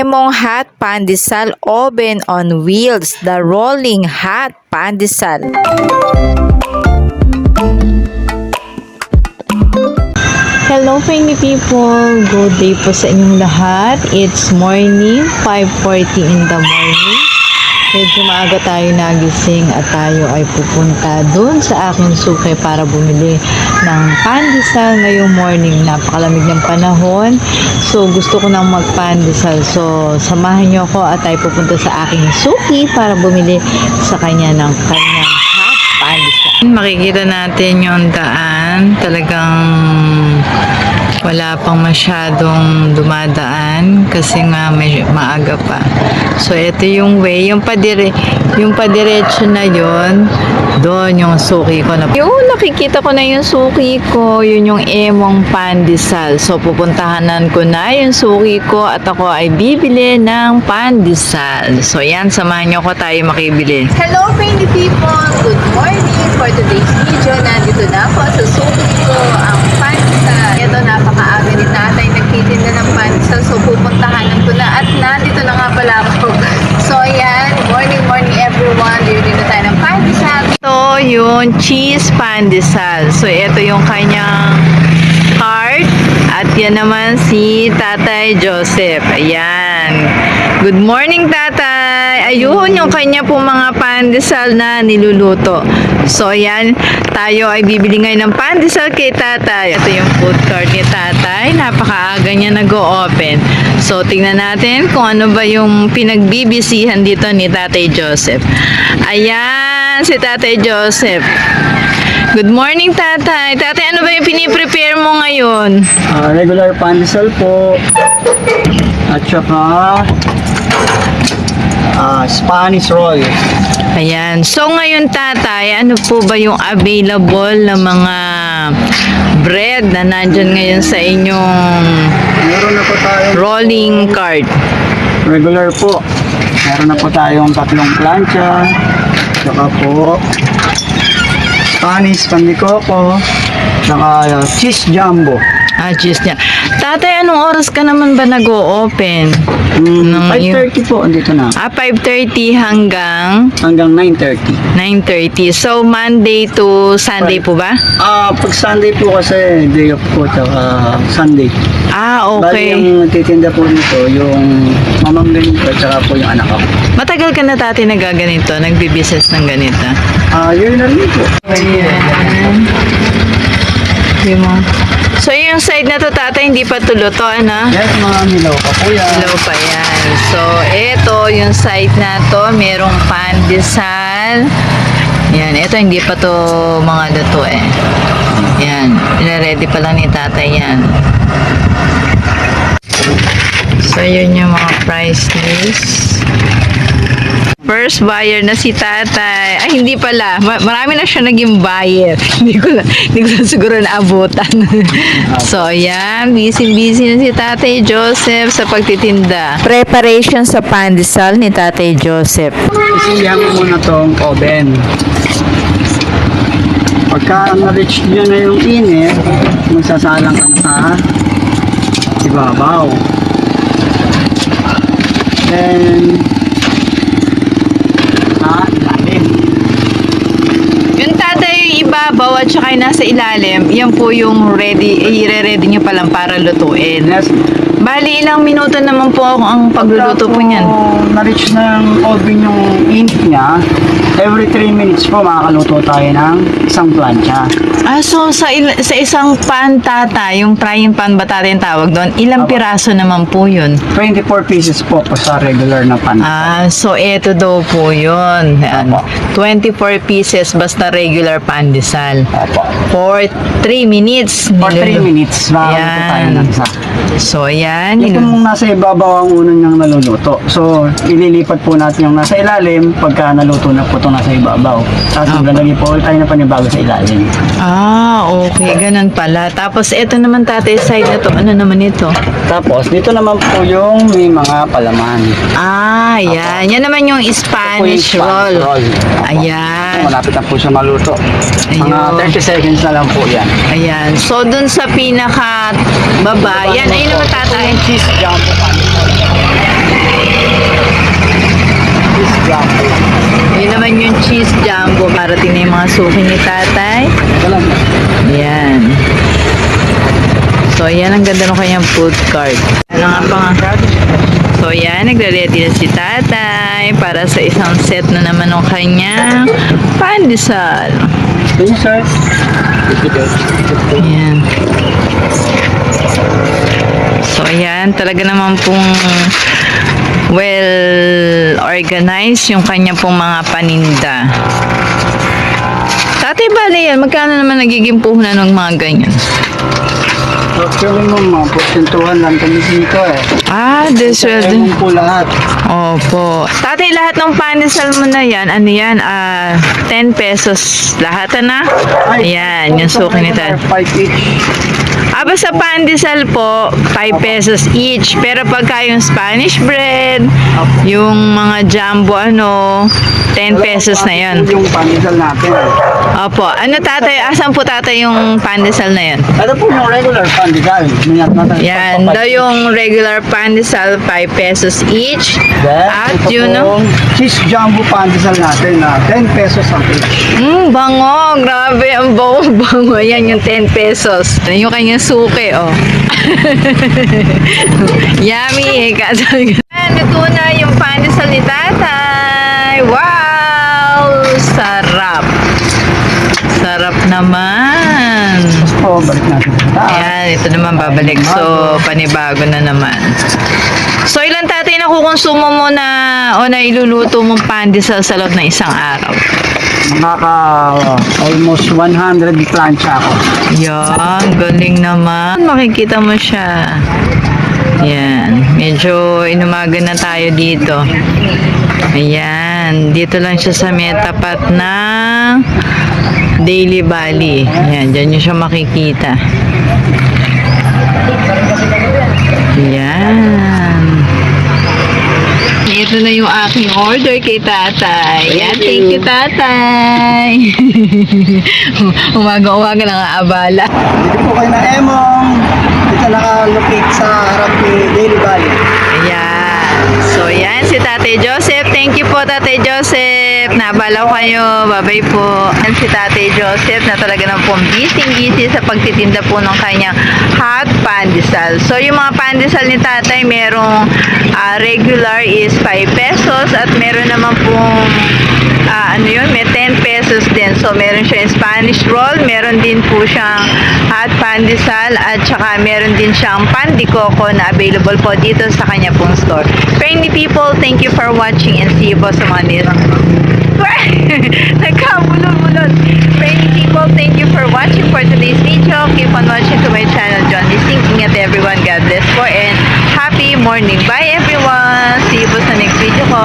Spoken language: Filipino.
Emong Hot Pandesal Oven on Wheels, the Rolling Hot Pandesal. Hello Penny people! Good day po sa inyong lahat. It's morning, 5:40 in the morning. Medyo maaga tayo nagising at tayo ay pupunta doon sa aking suki para bumili ng pandesal ngayong morning. Napakalamig ng panahon. So gusto ko nang magpandesal. So samahan niyo ako at tayo pupunta sa aking suki para bumili sa kanya ng kanyang hot pandesal. Makikita natin yung daan. Talagang wala pang masyadong dumadaan kasi nga may maaga pa. So ito yung way, yung padiretso na yon, doon yung suki ko na. Yung nakikita ko na yung suki ko, yun yung Emong Pandesal. So pupuntahanan ko na yung suki ko at ako ay bibili ng pandesal. So yan, samahan niyo ko tayo makibili. Hello Penny people! Good morning! For today's video, nandito na ako sa suki ko, ang pandesal. Ito, napakaaga ni tatay nagtitinda ng pandesal. So pupuntahanan ko na at nandito na nga pala ako. So yan, morning everyone. Bibili na tayo ng pandesal. Ito yung cheese pandesal. So ito yung kanyang cart. At yan naman si Tatay Joseph. Ayan. Good morning, Tatay. Ayun yung kanya pong mga pandesal na niluluto. So, ayan. Tayo ay bibili ngayon ng pandesal kay Tatay. Ito yung food cart ni Tatay. Napakaaga niya nag-o-open. So, tingnan natin kung ano ba yung pinagbibisihan dito ni Tatay Joseph. Ayan, si Tatay Joseph. Good morning, Tatay. Tatay, ano ba yung piniprepare mo ngayon? Regular pandesal po. At saka Spanish roll. Ayan. So, ngayon, Tatay, ano po ba yung available na mga bread na nandyan ngayon sa inyong Meron na po tayong rolling cart? regular po. Meron na po tayong 3 plancha. Saka po Spanish pandikoko. Saka cheese jumbo. Cheese niya. Tatay, anong oras ka naman ba nag-o-open? 5:30 po, andito na. 5:30 hanggang Hanggang 9:30. 9:30. So, Monday to Sunday po ba? Pag Sunday po kasi day off po. Saka Sunday. Bali Okay. yung titinda po nito, yung mamanggaling ko at saka po yung anak ko. Matagal ka na, Tatay, nagaganito? Nagbibusiness ng ganito? Year na rin po. Ayan. Di mo. So, yung side na to, Tatay, hindi pa tuluto, ano? Yes, mga milaw pa po yan. Hello pa yan. So, ito, yung side na to, merong pandesal. Yan, ito, hindi pa to mga luto eh. Yan, ready pa lang ni Tatay yan. So, yun yung mga price list. First buyer na si Tatay. Ay, hindi pala. Marami na siya naging buyer. hindi ko lang siguro naabutan. So, ayan. Busy na si Tatay Joseph sa pagtitinda. Preparation sa pandesal ni Tatay Joseph. Isilihan mo muna tong oven. Pagka na-reach nyo na yung init, magsasalang ka na sa ibabaw. Then, ilalim. Yung Tatay ibabaw at saka yung nasa ilalim, yan po yung i-ready nyo pa lang para lutuin. Yes. Bali, ilang minuto naman po ang pagluluto po niyan? Kung na-reach ng oven yung init niya, every 3 minutes po makakaluto tayo ng isang plancha. So sa isang pan, Tatay, yung frying pan ba tayo yung tawag doon, ilang piraso naman po yun? 24 pieces po sa regular na pan. So eto daw po yun. Ayan. 24 pieces basta regular pandesal. Opo. For 3 minutes. For 3 minutes, makakaluto tayo ng isa. So ayan. Ito mong nasa ibabaw ang unang niyang naluluto. So, ililipat po natin yung nasa ilalim pagka naluto na po itong nasa ibabaw. Tapos maglalagay po ulit tayo na panibago sa ilalim. Okay. Ganun pala. Tapos ito naman, Tatay, side na to. Ano naman ito? Tapos, dito naman po yung may mga palaman. Yan. Yan naman yung Spanish roll. Ayan. Malapit na po siya maluto. Mga Ayun. 30 seconds na lang po yan. Ayan. So, dun sa pinaka baba, yan. Ayun naman, Tatay. Cheese jumbo pan. jumbo. Yun naman yung cheese jumbo. Parating na yung mga suki ni tatay. Alam mo. Yan. So, yan ang ganda ng kanyang food cart. Ano nga pa nga? So, yan. Nagre-ready na si tatay para sa isang set na naman ng kanyang pandesal. Thank you, sir. Ayan. So, ayan. Talaga naman pong well organized yung kanya pong mga paninda. Tatay, bale yan. Magkano naman nagiging puhunan ng mga ganyan? Actually, mga porsentuhan lang kami dito eh. Ah, desweldo. Ewan po lahat. Opo. Tatay, lahat ng pandesal mo na yan, ano yan, 10 pesos lahat na? Ayan, yung suki ni tatay. 5 each. Basta pandesal po, 5 pesos each. Pero pagka yung Spanish bread, yung mga jumbo, 10 pesos na yan. Yung pandesal natin. Opo. Ano tatay, asan po tatay yung pandesal na yan? Ito po yung regular pandesal. Yan, daw yung regular pandesal, 5 pesos each. At ito yun, po, cheese jumbo pandesal natin na 10 pesos ang each. Bango. Grabe, ang bango. Yan yung 10 pesos. Yung kanyang suki, oh. Yummy, kasabi ko. Luto na yung pandesal ni tatay. Wow! Sarap. Sarap naman. O, balik natin. Ayan, ito naman babalik. So, panibago na naman. So, ilan tatay na kukonsumo mo na o na iluluto mong pandesal sa loob ng isang araw? Almost 100 plancha ako. Yan, galing naman. Makikita mo siya. Yan, medyo inumaga na tayo dito. Ayan, dito lang siya sa may tapat ng Daily Valley. Ayan, dyan nyo siya makikita. Ayan. Ito na yung aking order kay tatay. Yan, thank you tatay. Umaga-umaga lang abala. Dito po kayo na Emong. Dito nakalocate sa harap ni Daily Valley. Ayan. So, yan si Tatay Joseph. Thank you po, Tatay Joseph. Nabala ko kayo. Bye-bye po. Yan si Tatay Joseph na talaga na pong busy sa pagtitinda po ng kanyang hot pandesal. So, yung mga pandesal ni Tatay, merong regular is 5 pesos at meron naman pong may 10 pesos din. So, meron siyang Spanish roll, meron din po siyang hot pandesal, at saka meron din siyang pan de coco na available po dito sa kanya pong store. Friendly people, thank you for watching and see you po sa mga nito. Nagkabulon-bulon. Friendly people, thank you for watching for today's video. Keep on watching to my channel, John Lising. Ingat everyone. God bless po and happy morning. Bye everyone. See you po sa next video ko.